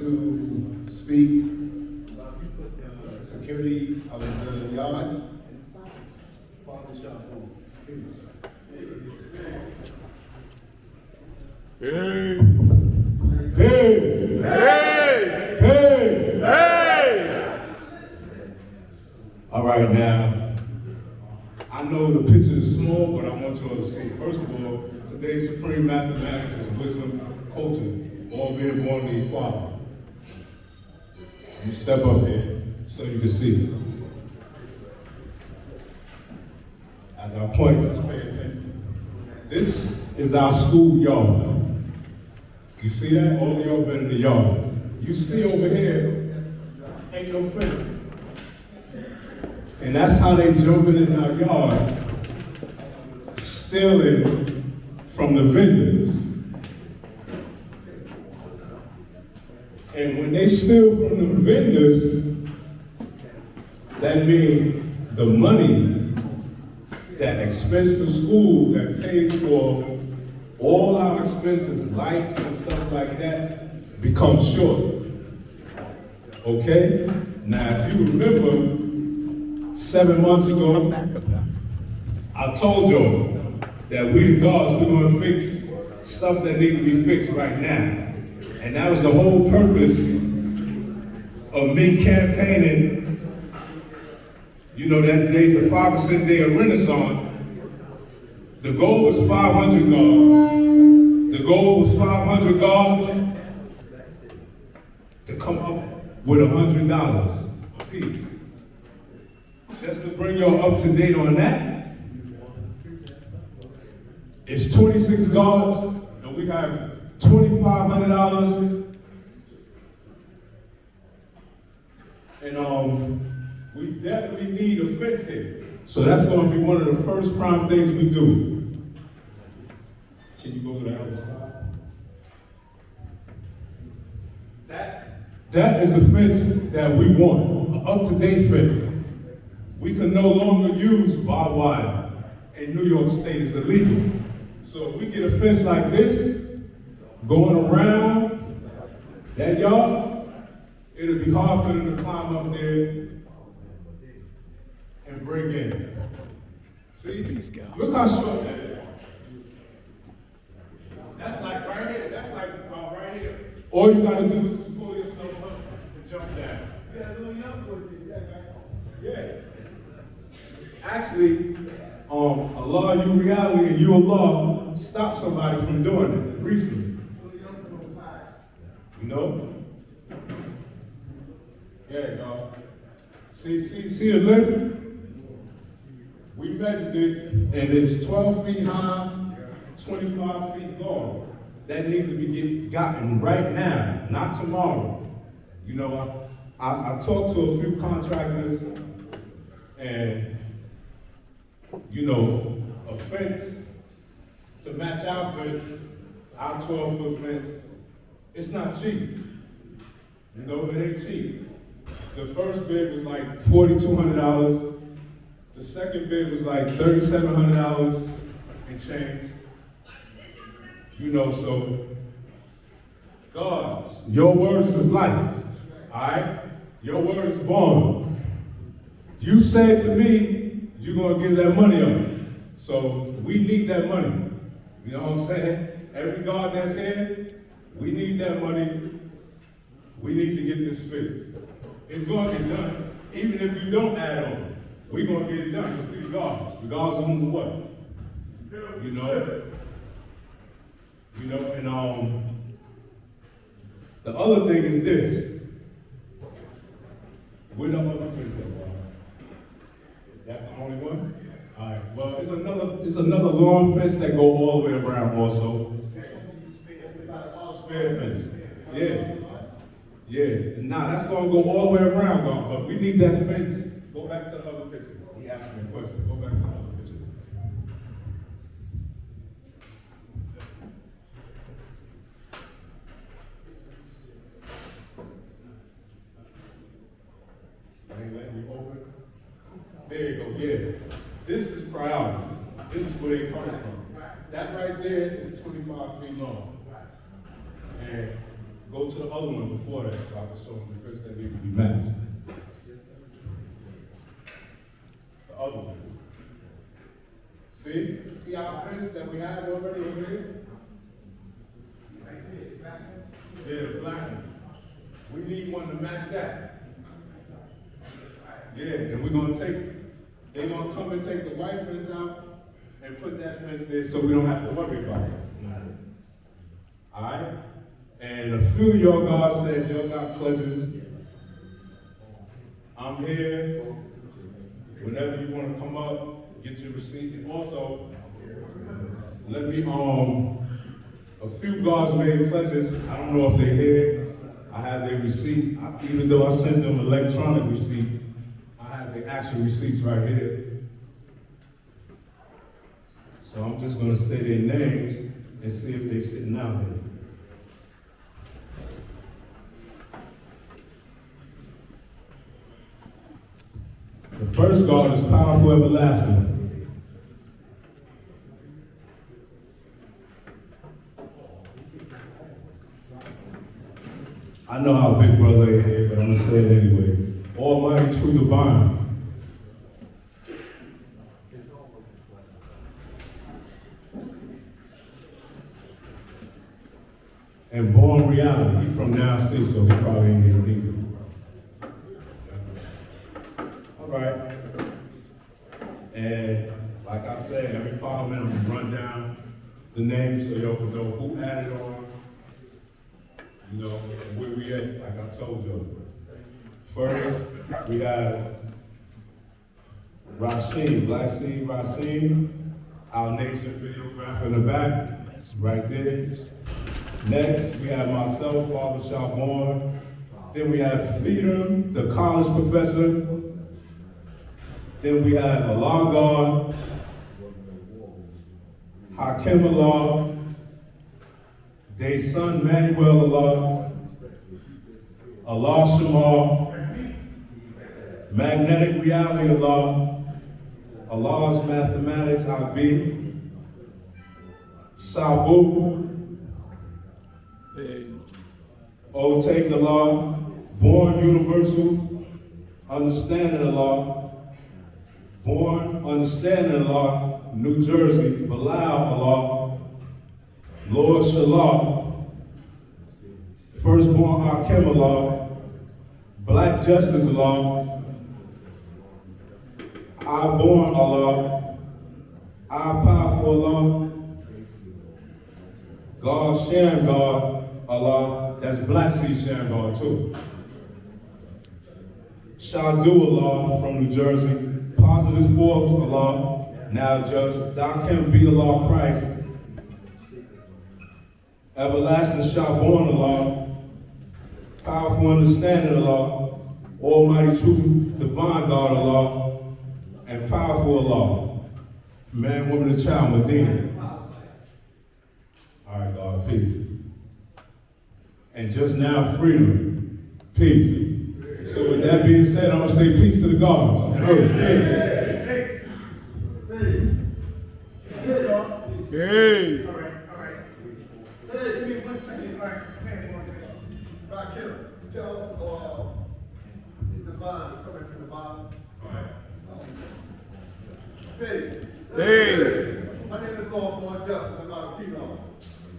to speak security of the yard. Father Sean, please. Hey! Hey! Hey! Hey! All right, now, I know the picture is small, but I want you all to see. First of all, today's supreme mathematics is wisdom, culture, all being born to equality. Let me step up here so you can see. As I point, just pay attention. This is our school yard. You see that? All of y'all been in the yard. You see over here, ain't no fence. And that's how they jumping in our yard, stealing from the vendors. And when they steal from the vendors, that means the money that expense the school, that pays for all our expenses, lights and stuff like that, becomes short. Okay? Now, if you remember, 7 months ago, I told y'all that we the gods, we're gonna fix stuff that need to be fixed right now. And that was the whole purpose of me campaigning, you know, that day, the 5% day of Renaissance. The goal was 500 guards. The goal was 500 guards to come up with $100 a piece. Just to bring y'all up to date on that, it's 26 guards, and we have $2,500. And we definitely need a fence here. So that's going to be one of the first prime things we do. Can you go to the other side? That is the fence that we want, an up-to-date fence. We can no longer use barbed wire in New York State, it's illegal. So if we get a fence like this, going around that yard, it'll be hard for them to climb up there and bring in. See? Look how short that is. That's like right here. That's like about right here. All you gotta do is just pull yourself up and jump down. Yeah, a little young boy did that. Yeah. Actually, Allah, you reality, and you Allah stopped somebody from doing it recently. You know? Yeah, dog. See the lift? We measured it, and it's 12 feet high, 25 feet long. That needs to be gotten right now, not tomorrow. You know, I talked to a few contractors, and, you know, a fence to match our fence, our 12-foot fence, it's not cheap. You know, it ain't cheap. The first bid was like $4,200. The second bid was like $3,700 and change. You know, so, God, your words is life, all right? Your word is born. You said to me, you're gonna give that money up. So we need that money. You know what I'm saying? Every God that's here, we need that money. We need to get this fixed. It's gonna get done. Even if you don't add on, we're gonna get it done. Just be the gods. The gods on the what? You know? You know, and the other thing is this. Where the other fence that was? That's the only one? All right. Well, it's another long fence that go all the way around also. Spare fence. Yeah. Yeah. Nah, that's gonna go all the way around, God. But we need that fence. Go back to the other picture. He asked me a question. Go back to the other picture. Ain't letting me open. There you go, yeah. This is priority. This is where they come from. That right there is 25 feet long. And Go to the other one before that, so I can show them the fence that needs to be matched. The other one. See our fence that we have already over here? Yeah, the black one. We need one to match that. Yeah, and we're gonna they're gonna come and take the white fence out and put that fence there so we don't have to worry about it. Alright? And a few of y'all guys said y'all got pledges. I'm here. Whenever you wanna come up, get your receipt. And also, let me, a few guards made pledges. I don't know if they're here. I have their receipt. Even though I sent them electronic receipt, I have the actual receipts right here. So I'm just gonna say their names and see if they're sitting out here. The first guard is Powerful Everlasting. I know how big brother is here, but I'm gonna say it anyway. Almighty True Divine. And Born Reality. He from Now C, so he probably ain't here either. All right. And like I said, every parliament will run down the names so y'all can know who added on. You know, and where we at, like I told you. First, we have Rasheen, Black Seed Rasheen, Our Nation videographer in the back, right there. Next, we have myself, Father Shalborn. Then we have Freedom, the college professor. Then we have Allah God, Hakim Allah, their son Manuel Allah, Allah Shamar, Magnetic Reality Allah, Allah's Mathematics Abi, Sabu, Otake Allah, Born Universal, Understanding Allah, Born Understanding Allah, New Jersey, Bilal Allah, Lord Shalom, Firstborn Hakim Allah, Black Justice Allah, I Born Allah, I Powerful Allah, God Sharon God Allah, that's Black Seed Sharon God too. Shadu Allah from New Jersey, Positive Force Allah, now Judge, Thou Can Be Allah Christ, Everlasting Shabborn Allah, Powerful Understanding Allah, Almighty True Divine God Allah, and Powerful Allah, Man, Woman, and Child, Medina. All right, God, peace. And just now, Freedom, peace. So with that being said, I'm gonna say peace to the guards and hers. Hey. All right. Hey, give me 1 second. All right, right, Kim, tell Divine to come into the bottom. Hey. My name is Lord Born Justice. I'm out of P-Law.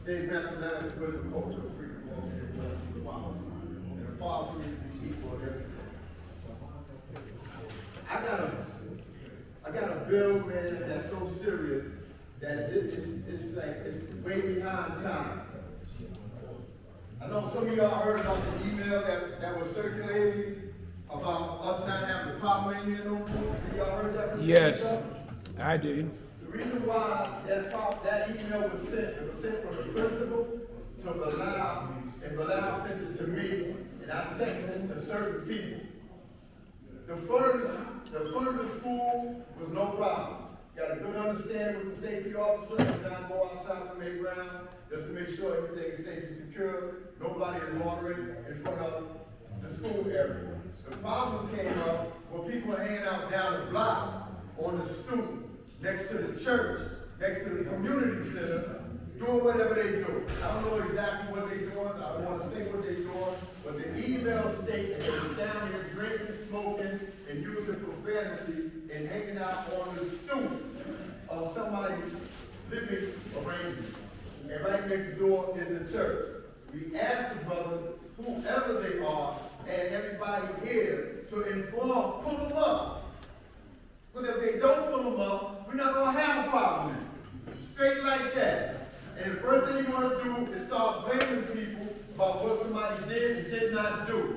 Dave Mathematics, Political Culture, Freedom, and the father community equal here. I got a bill, man, that's so serious that it's like it's way behind time. I know some of y'all heard about the email that was circulating about us not having the power in here no more. Y'all heard that? Yes, I did. The reason why that email was sent, it was sent from the principal to Bilal, and Bilal sent it to me, and I texted it to certain people. The front of the school was no problem. Got a good understanding with the safety officer, and now go outside and make rounds, just to make sure everything is safe and secure. Nobody is loitering in front of the school area. The problem came up when people were hanging out down the block on the stoop, next to the church, next to the community center, doing whatever they do. I don't know exactly what they're doing. I don't want to say what they're doing. But the email state that they was down here drinking, smoking, and using profanity and hanging out on the stoop of somebody's living arrangement. And right next door is the church. We asked the brothers, whoever they are, and everybody here to inform, pull them up. Because if they don't pull them up, we're not going to have a problem. Straight like that. And the first thing you're going to do is start blaming people about what somebody did and did not do.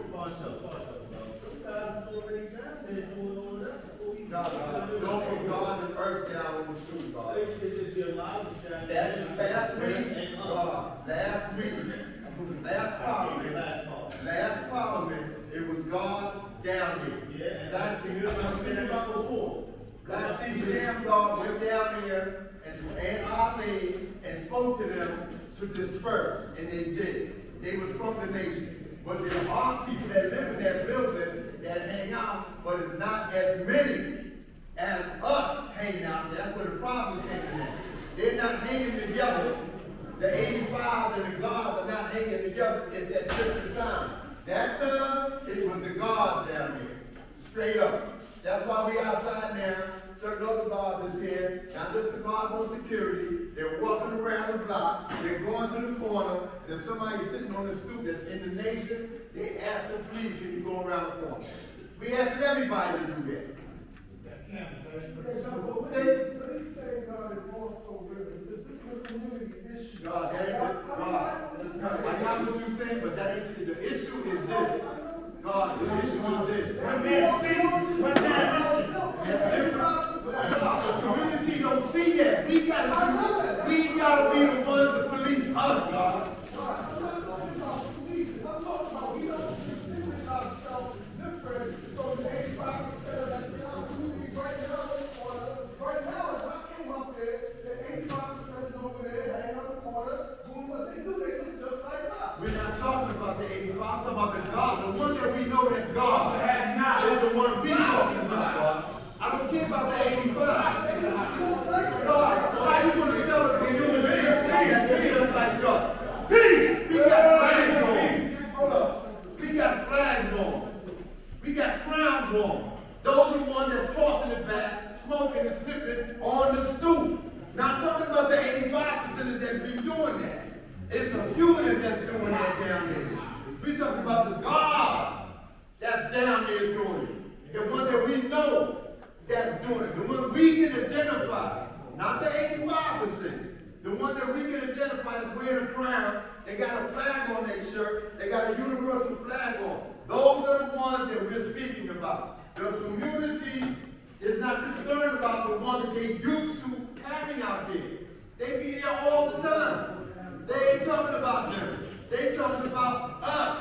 Don't put God and earth down on the stool, God. That last parliament, it was God down here. Black Sea Shamgar went down there and Arlene and spoke to them to disperse, and they did. They was from the nation. But there are people that live in that building that hang out, but it's not as many as us hanging out. That's where the problem came in. They're not hanging together. The 85 and the gods are not hanging together. It's at different time. That time, it was the gods down here. Straight up. That's why we outside now. Certain other guards is here. Not just the guards on security. They're walking around the block. They're going to the corner. And if somebody's sitting on the stoop that's in the nation, they ask them, please, can you go around the corner? We asked everybody to do that. They say God is also willing. This is a community issue. God, that ain't God. I got what you're saying, but that ain't the issue is this. God, the issue is this. The community don't see that. We gotta be the ones to police us, God. We're not talking about the 85, I'm talking about the God. The one that we know that's God. Is the one we talking about, God. I don't care about the 85. God, how you going to tell the community that they're just like God? We got flags on. We got flags on. We got crowns on. Those are the ones that's tossing it back, smoking and sniffing on the stoop. Not talking about the 85% that be doing that. It's a few of them that's doing that down there. We're talking about the God that's down there doing it. The one that we know that's doing it. The one we can identify. Not the 85%. The one that we can identify that's wearing a crown. They got a flag on their shirt. They got a universal flag on. Those are the ones that we're speaking about. The community is not concerned about the one that they used to having out there. They be there all the time. They ain't talking about them. They talking about us.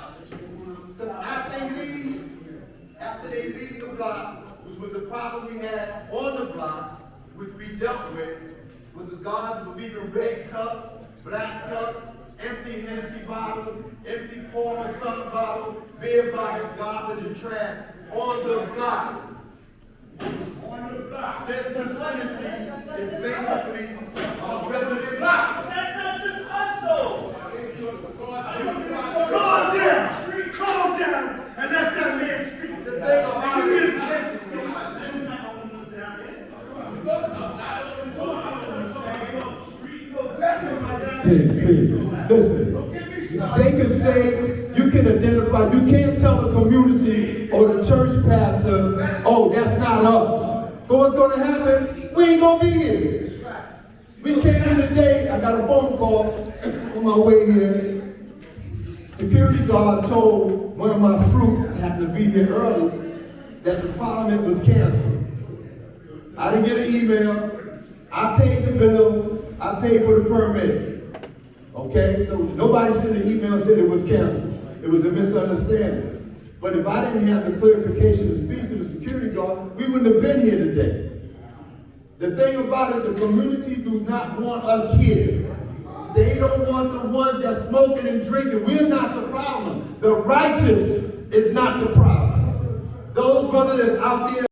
After they leave the block, which was the problem we had on the block, which we dealt with the guards leaving red cups, black cups, empty Hennessy bottles, empty former sun bottles, beer bottles, garbage and trash on the block. This vicinity is basically residential. That's not just us, though. Calm down, and let that man speak. The thing about Give me it, a chance to speak. Please, listen. They can say, you can identify, you can't tell the community or the church pastor, oh, that's not us. So what's going to happen? We ain't going to be here. We came in today, I got a phone call on my way here. Security guard told one of my fruit, that happened to be here early, that the parliament was canceled. I didn't get an email. I paid the bill. I paid for the permit. Okay? So nobody sent an email and said it was canceled. It was a misunderstanding. But if I didn't have the clarification to speak to the security guard, we wouldn't have been here today. The thing about it, the community do not want us here. They don't want the ones that's smoking and drinking. We're not the problem. The righteous is not the problem. Those brothers that's out there